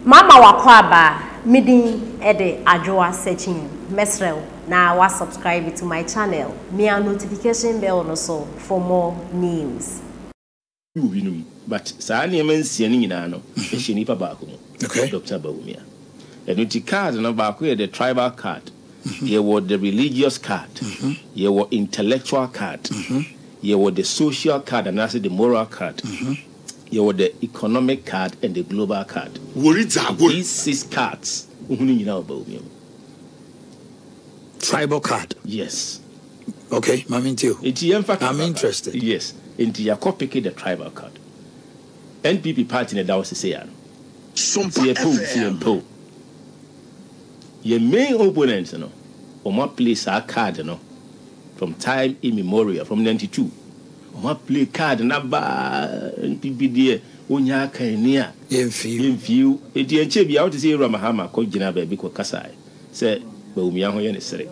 Mama wakwaba midin ede ajoa searching mesrel na wa subscribe to my channel. Me a notification bell no so for more news. But Sani Mensian no, she nipa back home. Okay. Dr. Bawumia. And the card no back the tribal card. You were the religious card. You were intellectual card. You were the social card and also the moral card. You were the economic card and the global card. These 6 cards. Tribal card. Yes. Okay, I'm interested. Yes. Into your copy the tribal card. NPP party in the Dawes say your main opponents, you know, or my place our card, you know, from time immemorial, from 92. Or my play card and NPP dear, Unya Kania, Yenfew, it be out to say Ramahama, Kojina, because Kasai said, Bawumia, when necessary.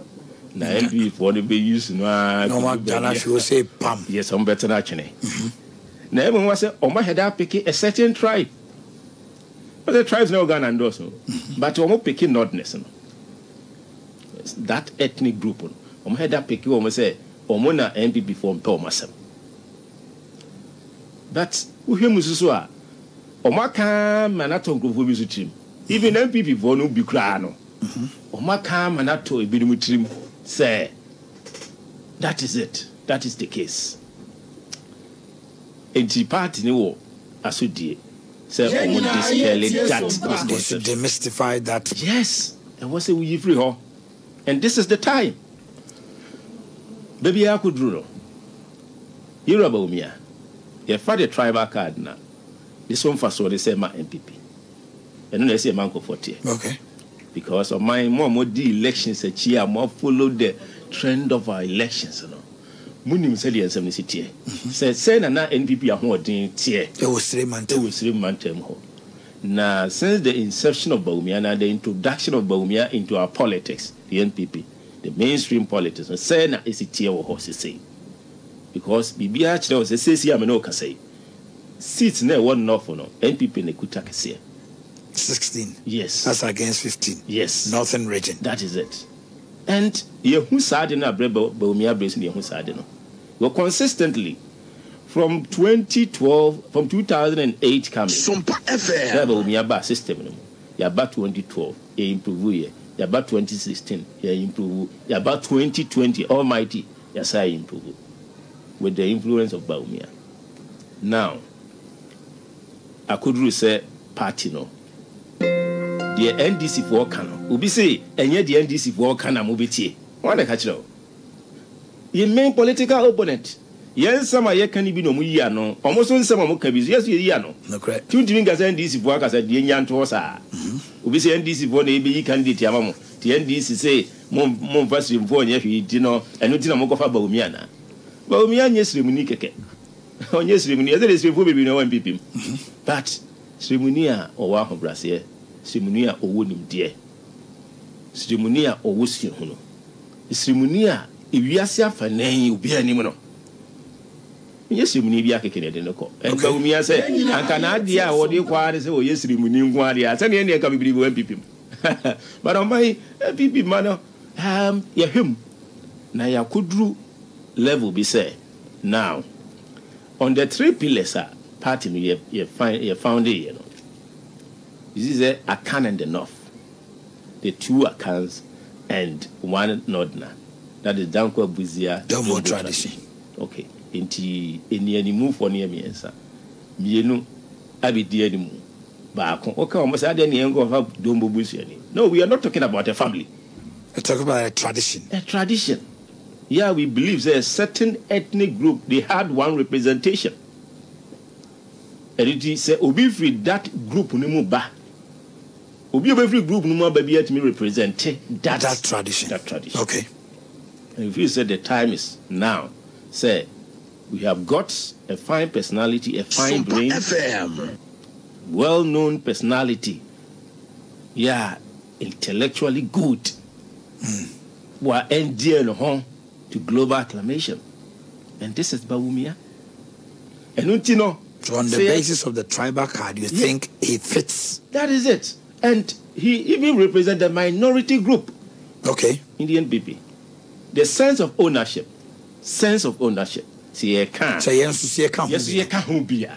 Now, NPP for the be used no, she will say, Pam. Yes, I'm better actually. Now, everyone was saying, oh, my head up picking a certain tribe. But the tribes no going to endorse, but I'm picking notness. That ethnic group, I'm head up picking, almost say, or Mona NPP form Thomas. But who him was so? Or my calm and I talk of visit him. Even NPP for no Bucrano. Or my calm and I told a bit with him, say, that is it. That is the case. And the party no as we did. Say, they should demystify that. Yes, and what's it we free her? And this is the time. Baby, I could rule. You're a Bawumia. Your father tribal card now. This one for so they say my MPP. And then they say Manko 40. Okay. Because of my more the elections a year more follow the trend of our elections, you know. Munim said the 70 say na NPP a holding tier. It was 3 months. It was 3 months term. Now, since the inception of Bawumia and the introduction of Bawumia into our politics, the NPP, the mainstream politics, say na is a tier or horse say. Because BBH was a say no can say. Seats never one enough for no NPP ne kuta say. 16. Yes. That's against 15. Yes. Northern region. That is it. And you who said in a Bawumia brace in who said no. Well, consistently from 2012, from 2008 coming. Bawumia bar system. You about 2012, you improve. You about 2016, you improve. You about 2020, Almighty, yes I improve. With the influence of Bawumia. Now, I could say party no. The NDC for Kano. Ubi say, and yet the NDC for Kana Mubiti. What a catch now. Your main political opponent. Yes, some are can be no Muyano. Almost on some of Mokabis. Yes, Yano. No correct. 2 as NDC for us at the Yan Tosa. Ubi say NDC for the ABE candidate Yamamo. The NDC say, Mon Vasim for Yafino, and Nutina Mokofa Bawumiana. Bawumia, yes, Remunike. Oh, yes, Remunia. There is a baby no one people. But Srimunia or Waho Brassier. Srimunia or Woodim dear. Srimunia or Wussian Huno. Srimunia, if you are for name, you be any. Yes, Srimunia can no. And Bawumia said, and can I dear what you quite say, oh, yes, Srimunia, Guardia, send any can be one people. But on my people, man, ya him. Now, ya could do level be said. Now, on the 3 pillars, party you found it, you know. This is a Akan and the North. The 2 Akans and 1 Northerner. That is Danko Buzia. Domo tradition. Okay. Any move for near me, sir. Mienu, Abi dear the moon. Back. Okay, almost I didn't go have Dombo Buzia. No, we are not talking about a family. We're talking about a tradition. A tradition. Yeah, we believe there's a certain ethnic group, they had one representation. And it said, Obi free that group no ba. Obi every group no more baby at me represent that tradition. That tradition. Okay. And if you said the time is now, say we have got a fine personality, a fine brain, well-known personality. Yeah, intellectually good. We're endearing home to global acclamation. And this is Bawumia. And you know, So on the basis of the tribal card, you think he fits? That is it. And he even represents the minority group. Okay. In the NPP. The sense of ownership. Sense of ownership. See, I can't. So yes, you can't. Yes, you can't be.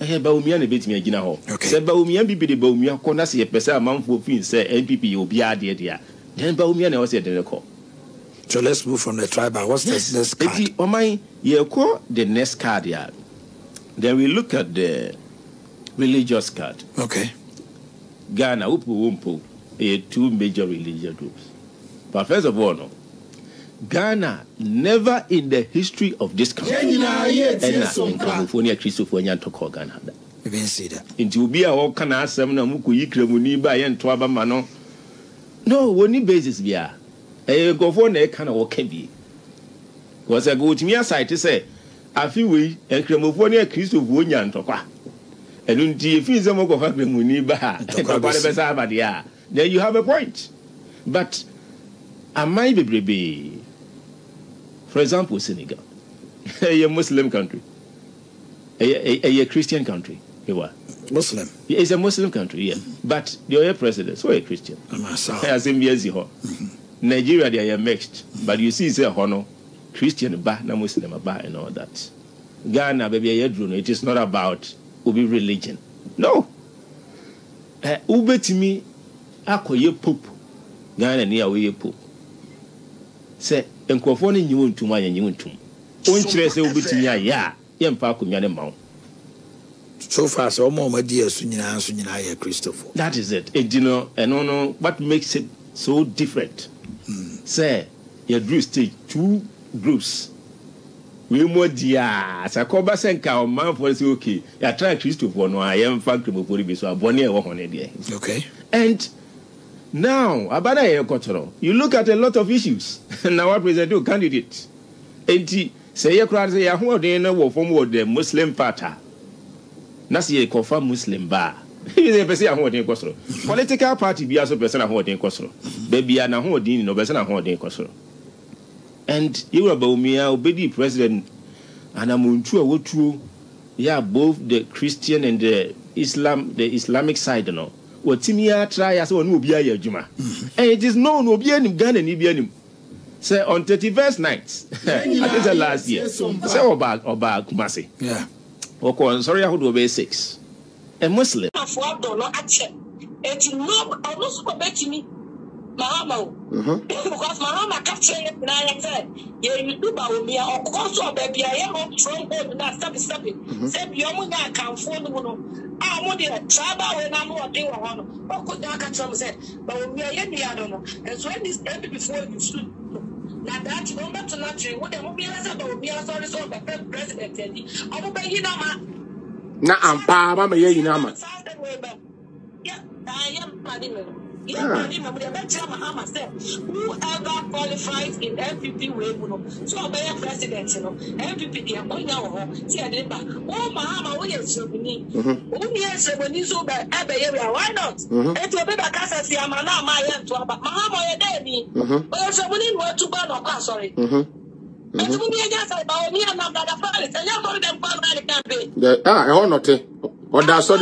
Bawumia ne betimi agina ho. Okay. Se Bawumia bibi de Bawumia ko na se pese amanfo fin se NPP obi ade dia. Then Bawumia na was the record. So let's move from the tribal. What's the next card? You call the next card here. Then we look at the religious card. Okay. Ghana, Upu, two major religious groups. But first of all, no, Ghana never in the history of this country. You didn't see that. Into be a all can ask them Muku Yikremuni by and Twabamano. No, only basis be a go for ne kind of what can be. Was a go to me aside to say, I feel we and Cremophone Christo Vunya and Toka. And if you some of Hakremuni Baha, then you have a point. But I might be, for example, Senegal, a Muslim country, a Christian country. Muslim. It's a Muslim country, yeah. But you're a president, so a Christian. Nigeria, they are mixed. But you see, it's a honor. Christian, na Muslim, and all that. Ghana, baby, it is not about ubi religion. No. Ube to me, akoye pope. Ghana ni awe pope. Say, enkwafoni nyiwu ntuma ya nyiwu ntum. Onchire se ube to me ya mpa kumyane mao. So far, so more dear Sunyina Christopher. That is it. And you know, what makes it so different. Say, you drew stage two groups. We more dear. Sakoba Senka or man for say okay. You try Christopher no I am factory for be so abone e wo hone there. Okay. And now abana e kotoro. You look at a lot of issues. Now what president candidate. Enti say you crowd say ya ho den na wo form the Muslim party. Na say confirm Muslim ba. He say ya ho den kosoro. Political party bi aso person na ho den kosoro. Baby na ho den no person na ho den kosoro. And you are Bawumia, obedi president, and Amuntu Wotu, yeah, both the Christian and the Islamic side, you know. What Timia try as one will be a Juma. And it is known will be any Ghana and Ibianim. Say on 31st night, I think the last year. Say Oba Kumasi. Yeah. Okay, sorry, I would obey 6. A Muslim. Because Mahama captured it and I said, you do Bawumia or also baby, I am on Trump, not stop. Say, Yomuna can phone the moon. I want to travel when I'm not doing one. What could Daka Trump said? Bawumia, I don't know. And so when this ended before you stood. Now that you don't have to not drink, what the Mobile Bawumia, sorry, so the president, I will pay you now. Now I'm Papa, yeah, I am Padimon. Whoever qualifies in MPP way, so be a president, MPP, they are going out. See, I didn't. Oh, Mahama, we are so many. Only as when you so bad, why not? And to be back as I am now, my end to about Mahama, a daddy. But so we need to burn or pass, sorry. And to me, against Bawumia, and I'm not a pilot, and you're going to them for the campaign. I want not. What that's all.